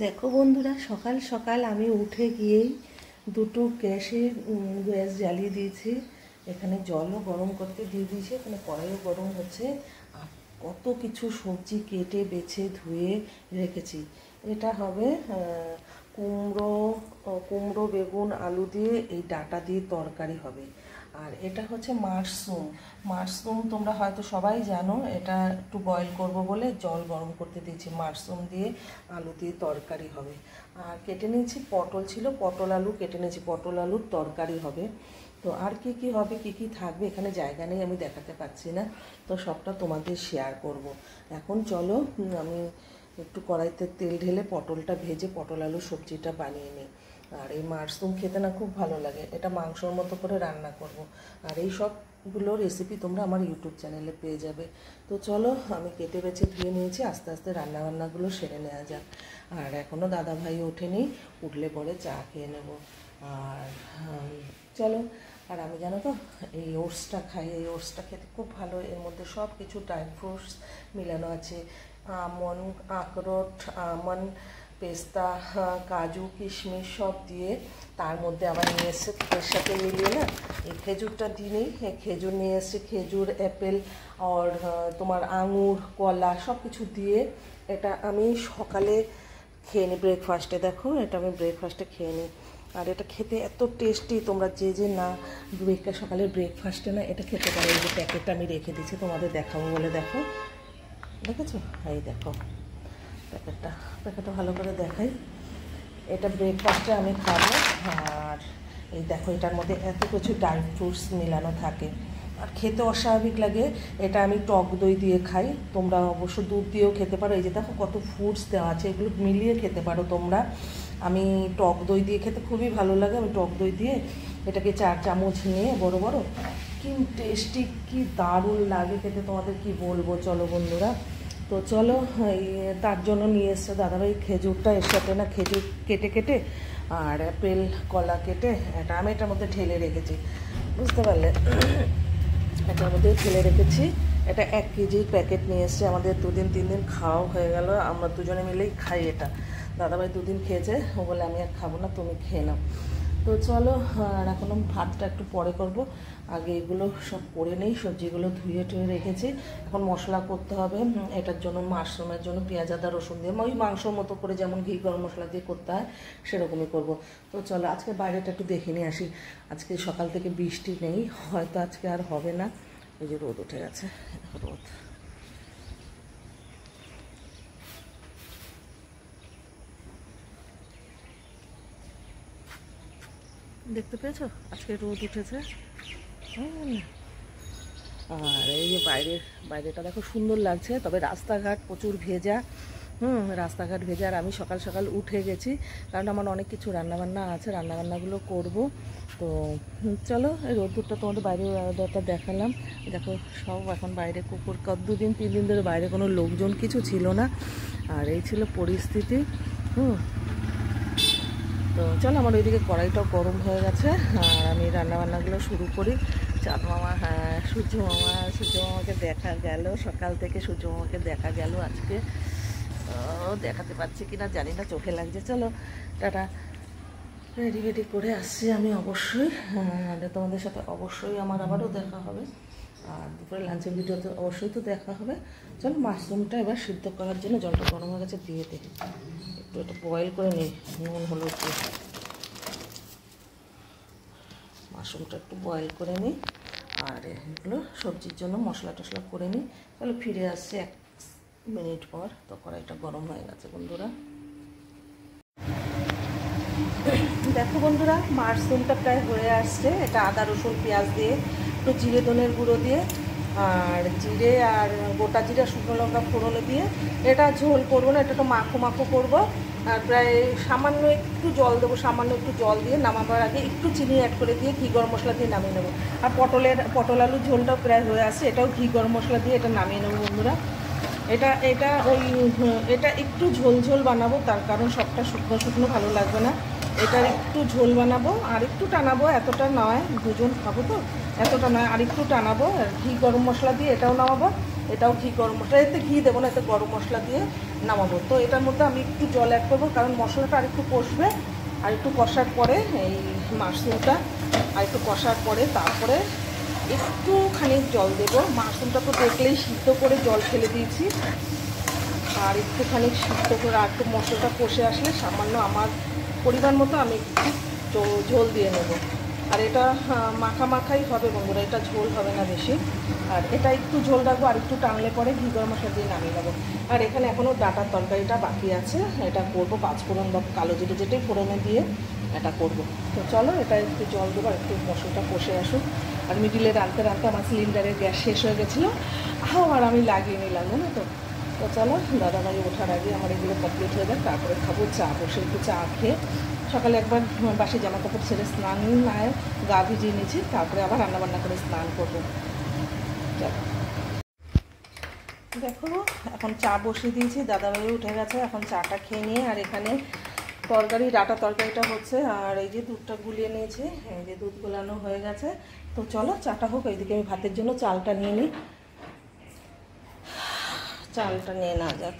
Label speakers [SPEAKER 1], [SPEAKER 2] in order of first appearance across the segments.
[SPEAKER 1] দেখো বন্ধুরা, সকাল সকাল আমি উঠে গিয়েই দুটো গ্যাস জ্বালিয়ে দিয়েছি। এখানে জলও গরম করতে দিয়ে দিয়েছি, এখানে কড়াইও গরম হচ্ছে। আর কত কিছু সবজি কেটে বেছে ধুয়ে রেখেছি। এটা হবে কুমড়ো কুমড়ো বেগুন আলু দিয়ে এই ডাঁটা দিয়ে তরকারি হবে। আর এটা হচ্ছে মাশরুম তোমরা হয়তো সবাই জানো। এটা একটু বয়েল করব বলে জল গরম করতে দিয়েছি। মাশরুম দিয়ে আলু দিয়ে তরকারি হবে। আর কেটে নিয়েছি পটল ছিল, পটল আলু কেটে নিয়েছি, পটল আলুর তরকারি হবে। তো আর কি কি হবে, কি কি থাকবে এখানে জায়গা নেই, আমি দেখাতে পারছি না। তো সবটা তোমাদের শেয়ার করব। এখন চলো আমি একটু কড়াইতে তেল ঢেলে পটলটা ভেজে পটল আলু সবজিটা বানিয়ে নিই। আর এই মাশরুম খেতে না খুব ভালো লাগে, এটা মাংসর মতো করে রান্না করব। আর এই সবগুলো রেসিপি তোমরা আমার ইউটিউব চ্যানেলে পেয়ে যাবে। তো চলো আমি কেটে বেছে ধুয়ে নিয়েছি, আস্তে আস্তে রান্নাবান্নাগুলো সেরে নেওয়া যাক। আর এখনও দাদাভাই ওঠেনি, উঠলে পরে চা খেয়ে নেব। আর চলো। আর আমি জানো তো এই ওটসটা খাই, এই ওটসটা খেতে খুব ভালো। এর মধ্যে সব কিছু ড্রাই ফ্রুটস মিলানো আছে, আমন্ড, আখরোট, আমন্ড, পেস্তা, কাজু, কিশমিশ সব দিয়ে। তার মধ্যে আবার নিয়ে এসছে এর সাথে মিলিয়ে না এই খেজুরটা দিই। খেজুর নিয়ে এসছে, খেজুর, অ্যাপেল আর তোমার আঙুর, কলা সব কিছু দিয়ে এটা আমি সকালে খেয়ে নিই ব্রেকফাস্টে। দেখো এটা আমি ব্রেকফাস্টে খেয়ে নিই। আর এটা খেতে এত টেস্টি, তোমরা যে যে না সকালের ব্রেকফাস্টে না এটা খেতে পারো। এই যে প্যাকেটটা আমি রেখে দিচ্ছি তোমাদের দেখাবো বলে। দেখো, দেখেছো? এই দেখো প্যাকেটটা ভালো করে দেখাই। এটা ব্রেকফাস্টে আমি খাবো। আর এই দেখো এটার মধ্যে এত কিছু ড্রাই ফ্রুটস মেলানো থাকে আর খেতে অস্বাভাবিক লাগে। এটা আমি টক দই দিয়ে খাই, তোমরা অবশ্য দুধ দিয়েও খেতে পারো। এই যে দেখো কত ফ্রুটস দেওয়া আছে, এগুলো মিলিয়ে খেতে পারো তোমরা। আমি টক দই দিয়ে খেতে খুবই ভালো লাগে। আমি টক দই দিয়ে এটাকে 4 চামচ নিয়ে বড় বড়, কি টেস্টি, কি দারুণ লাগে খেতে, তোমাদের কি বলবো। চলো বন্ধুরা, তো চলো তার জন্য নিয়ে এসছে দাদাভাই খেজুরটা। এর সাথে না খেজুর কেটে কেটে আর অ্যাপেল, কলা কেটে এটা আমি এটার মধ্যে ঢেলে রেখেছি, বুঝতে পারলে? এটার মধ্যে ঢেলে রেখেছি। এটা 1 কেজির প্যাকেট নিয়ে এসছে, আমাদের 2-3 দিন খাওয়া হয়ে গেল। আমরা দুজনে মিলেই খাই এটা। দাদাভাই 2 দিন খেয়েছে, ও বলে আমি আর খাবো না, তুমি খেয়ে নাও। তো চলো, আর এখনও ভাতটা একটু পরে করব। আগে এগুলো সব করে নেই, সবজিগুলো ধুয়ে টুয়ে রেখেছি। এখন মশলা করতে হবে এটার জন্য। মাশরুমের জন্য পেঁয়াজ আদা রসুন দিয়ে ওই মাংসর মতো করে যেমন ঘি গরম মশলা দিয়ে করতে হয় সেরকমই করব। তো চলো আজকে বাইরেটা একটু দেখে নিয়ে আসি। আজকে সকাল থেকে বৃষ্টি নেই, হয়তো আজকে আর হবে না। এই যে রোদ উঠে গেছে, রোদ। দেখতে পেয়েছো আজকে রোদ উঠেছে। আর এই যে বাইরেটা দেখো সুন্দর লাগছে, তবে রাস্তাঘাট প্রচুর ভেজা। রাস্তাঘাট ভেজা। আর আমি সকাল সকাল উঠে গেছি, কারণ আমার অনেক কিছু রান্নাবান্না আছে, রান্নাবান্নাগুলো করব। তো চলো, এই রোদ্দুরটা তোমাদের বাইরের ওয়েদারটা দেখালাম। দেখো সব এখন বাইরে কুকুর, 2-3 দিন ধরে বাইরে কোনো লোকজন কিছু ছিল না। আর এই ছিল পরিস্থিতি। তো চলো, আমার ওইদিকে কড়াইটাও গরম হয়ে গেছে। আর আমি রান্নাবান্নাগুলো শুরু করি। চাঁদ মামা, হ্যাঁ সূর্য মামাকে দেখা গেল সকাল থেকে। সূর্য মামাকে দেখা গেল আজকে, দেখাতে পারছি কিনা জানি না, চোখে লাগছে। চলো টাটা, রেডি করে আসছি আমি অবশ্যই। তোমাদের সাথে অবশ্যই আমার আবারও দেখা হবে। আর দুপুরে লাঞ্চের ভিডিওতে অবশ্যই তো দেখা হবে। চলো মাশরুমটা এবার সিদ্ধ করার জন্য জলটা গরম হয়ে গেছে, দিয়ে দিই। একটু এটা বয়েল করে নিই নুন হলুদ দিয়ে। মাশরুমটা একটু বয়েল করে নিই। আর এগুলো সবজির জন্য মশলা টশলা করে নিই। তাহলে ফিরে আসছি 1 মিনিট পর। তো কড়াইটা গরম হয়ে গেছে বন্ধুরা। দেখো বন্ধুরা, মাশরুমটা প্রায় হয়ে আসছে। এটা আদা রসুন পেঁয়াজ দিয়ে, একটু জিরে ধনের গুঁড়ো দিয়ে, আর জিরে আর গোটা জিরা শুকনো লঙ্কা ফোড়নে দিয়ে এটা ঝোল করবো না, এটা তো মাখো করবো। আর প্রায় সামান্য একটু জল দেবো, সামান্য একটু জল দিয়ে নামাবার আগে একটু চিনি অ্যাড করে দিয়ে ঘি গরম মশলা দিয়ে নামিয়ে নেবো। আর পটল আলুর ঝোলটাও প্রায় হয়ে আসছে, এটাও ঘি গরম মশলা দিয়ে এটা নামিয়ে নেবো বন্ধুরা। এটা একটু ঝোল বানাবো, তার কারণ সবটা শুকনো ভালো লাগবে না। এটার একটু ঝোল বানাবো আর একটু টানাবো, এতটা নয়, দুজন খাবো তো, এতটা নয়, আর একটু টানাবো। ঘি গরম মশলা দিয়ে এটাও নামাবো, এটাও ঘি গরম মশলা, এতে ঘি দেবো না, এতে গরম মশলা দিয়ে নামাবো। তো এটার মধ্যে আমি একটু জল অ্যাড করবো, কারণ মশলাটা আর একটু কষবে, আর একটু কষার পরে এই মাশরুমটা আর একটু কষার পরে তারপরে একটুখানি জল দেবো। মাশরুমটা তো দেখলেই সিদ্ধ করে জল ফেলে দিয়েছি, আর একটুখানি সিদ্ধ করে আর একটু মশলাটা কষে আসলে সামান্য আমার পরিমাণ মতো আমি একটু ঝোল দিয়ে নেব। আর এটা মাখা মাখাই হবে বন্ধুরা, এটা ঝোল হবে না বেশি। আর এটা একটু ঝোল রাখবো, আর একটু টানলে পরে ঘি গরম মশলা দিয়ে নামিয়ে নেবো। আর এখানে এখনও ডাটার তরকারিটা বাকি আছে, এটা করবো পাঁচফোড়ন বা কালো জিরে যেটাই ফোড়নে দিয়ে এটা করব। তো চলো এটা একটু জল দেবো, আর একটু মশলাটা কষে আসুক। আর মিডিলে রাঁধতে রাঁধতে আমার সিলিন্ডারের গ্যাস শেষ হয়ে গেছিলো, আর আমি লাগিয়ে নিলাম, জানো তো। তো চলো দাদাভাই ওঠার আগে আমার এগুলো কমপ্লিট হয়ে যাক, তারপরে খাবো চা। বসে একটু চা খেয়ে সকালে একবার বাসি জামা কাপড় ছেড়ে স্নান নায় গা ভিজিয়ে নিয়েছি, তারপরে আবার রান্নাবান্না করে স্নান করবো। চলো দেখো এখন চা বসিয়ে দিয়েছি, দাদাভাই উঠে গেছে, এখন চাটা খেয়ে নিয়ে। আর এখানে তরকারি, ডাটা তরকারিটা হচ্ছে, আর এই যে দুধটা গুলিয়ে নিয়েছি, এই যে দুধ গোলানো হয়ে গেছে। তো চলো চাটা হোক, এইদিকে আমি ভাতের জন্য চালটা নিয়ে নিই, চালটা নিয়ে না যাক।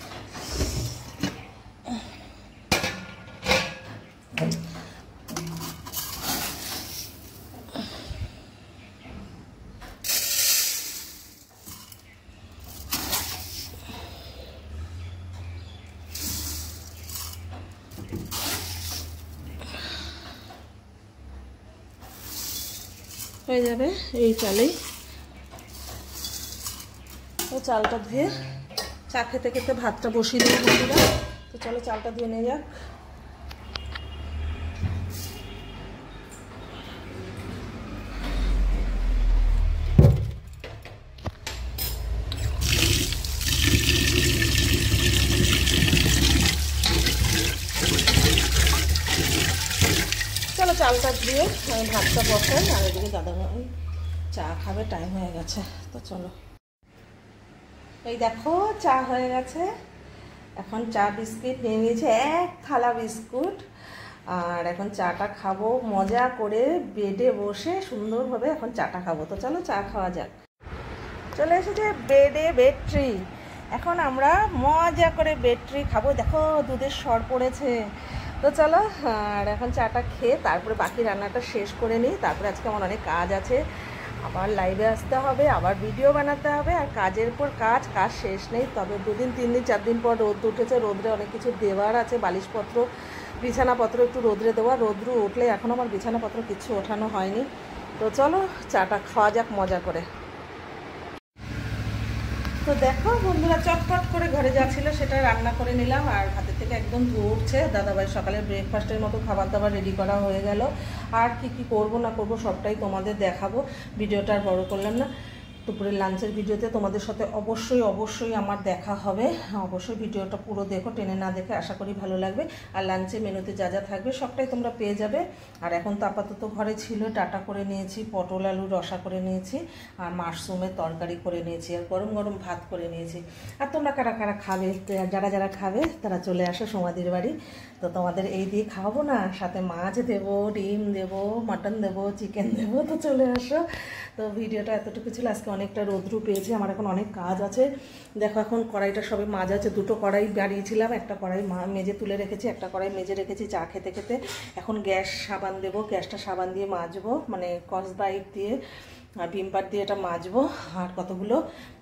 [SPEAKER 1] হয়ে যাবে এই চালেই। ও চালটা ধুয়ে চা খেতে খেতে ভাতটা বসিয়ে দিই বন্ধুরা। তো চলো চালটা ধুয়ে নিয়ে যাক। চলো চালটা ধুয়ে আমি ভাতটা বসাই, আর এদিকে দাদাভাই চা খাবে, টাইম হয়ে গেছে। তো চলো এই দেখো চা হয়ে গেছে। এখন চা বিস্কিট নিয়ে নিয়েছে, এক থালা বিস্কুট। আর এখন চাটা খাবো মজা করে, বেডে বসে সুন্দরভাবে এখন চাটা খাবো। তো চলো চা খাওয়া যাক। চলে এসেছে বেডে বেড ট্রি, এখন আমরা মজা করে বেড ট্রি খাবো। দেখো দুধের সর পড়েছে। তো চলো আর এখন চাটা খেয়ে তারপরে বাকি রান্নাটা শেষ করে নিই। তারপরে আজকে আমার অনেক কাজ আছে, আবার লাইভে আসতে হবে, আবার ভিডিও বানাতে হবে, আর কাজের পর কাজ, কাজ শেষ নেই। তবে 2 দিন 3 দিন 4 দিন পর রোদ উঠেছে, রোদ্রে অনেক কিছু দেওয়ার আছে, বালিশপত্র বিছানাপত্র একটু রোদ্রে দেওয়া, রোদ্রু উঠলে এখনও আমার বিছানাপত্র কিছু ওঠানো হয়নি। তো চলো চাটা খাওয়া যাক মজা করে। তো দেখো বন্ধুরা চটপট করে ঘরে যা ছিল সেটা রান্না করে নিলাম, আর হাতের থেকে একদম ধুয়ে উঠছে। দাদাভাই সকালে ব্রেকফাস্টের মতো খাবার দাবার রেডি করা হয়ে গেল। আর কি কি করব না করব সবটাই তোমাদের দেখাবো, ভিডিওটা আর বড় করলাম না। দুপুরের লাঞ্চের ভিডিওতে তোমাদের সাথে অবশ্যই আমার দেখা হবে। অবশ্যই ভিডিওটা পুরো দেখো, টেনে না দেখে, আশা করি ভালো লাগবে। আর লাঞ্চে মেনুতে যা যা থাকবে সবটাই তোমরা পেয়ে যাবে। আর এখন তো আপাতত ঘরে ছিল, ডাটা করে নিয়েছি, পটল আলু রসা করে নিয়েছি, আর মাশরুমের তরকারি করে নিয়েছি, আর গরম গরম ভাত করে নিয়েছি। আর তোমরা কারা কারা খাবে, যারা যারা খাবে তারা চলে আসো সোমাদির বাড়ি। তো তোমাদের এই দিয়ে খাওয়াবো না, সাথে মাছ দেবো, ডিম দেবো, মাটন দেবো, চিকেন দেবো। তো চলে আসো। তো ভিডিওটা এতটুকু ছিল। আজকে অনেকটা রোদ্রু পেয়েছে, আমার এখন অনেক কাজ আছে। দেখো এখন কড়াইটা সবে মাছ আছে, 2টো কড়াই বাড়িয়েছিলাম, একটা কড়াই মেজে তুলে রেখেছি, একটা কড়াই মেজে রেখেছি চা খেতে খেতে। এখন গ্যাস সাবান দেবো, গ্যাসটা সাবান দিয়ে মাজবো, মানে স্কচব্রাইট দিয়ে আর ভিম বার দিয়ে এটা মাজবো। আর কতগুলো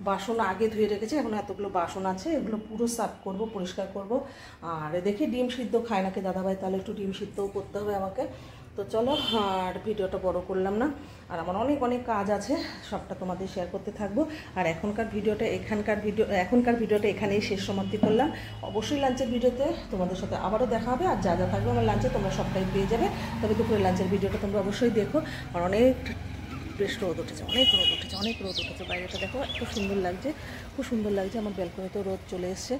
[SPEAKER 1] বাসন আগে ধুয়ে রেখেছি, এখন এতগুলো বাসন আছে, এগুলো পুরো সাফ করব, পরিষ্কার করব। আর দেখি ডিম সিদ্ধ খায় নাকি দাদাভাই, তাহলে একটু ডিম সিদ্ধও করতে হবে আমাকে। তো চলো আর ভিডিওটা বড় করলাম না, আর আমার অনেক কাজ আছে, সবটা তোমাদের শেয়ার করতে থাকবো। আর এখনকার ভিডিওটা এখানেই শেষ সমাপ্তি করলাম। অবশ্যই লাঞ্চের ভিডিওতে তোমাদের সাথে আবারও দেখা হবে, আর যা যা থাকবে আমার লাঞ্চে তোমরা সবটাই পেয়ে যাবে। তবে দুপুরের লাঞ্চের ভিডিওটা তোমরা অবশ্যই দেখো। আর অনেক বেশ রোদ উঠেছে, অনেক রোদ উঠেছে বাইরেটা দেখো, খুব সুন্দর লাগছে। আমার ব্যালকনিতেও রোদ চলে এসছে।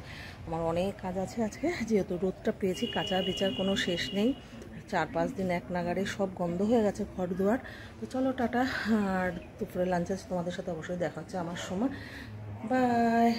[SPEAKER 1] আমার অনেক কাজ আছে আজকে, যেহেতু রোদটা পেয়েছি, কাঁচা বিচার কোনো শেষ নেই। 4-5 দিন এক নাগারে সব গন্ধ হয়ে গেছে ঘর দুয়ার। তো চলো টাটা, আর দুপুরে লাঞ্চে তোমাদের সাথে অবশ্যই দেখা হচ্ছে আমার সময়। বাই।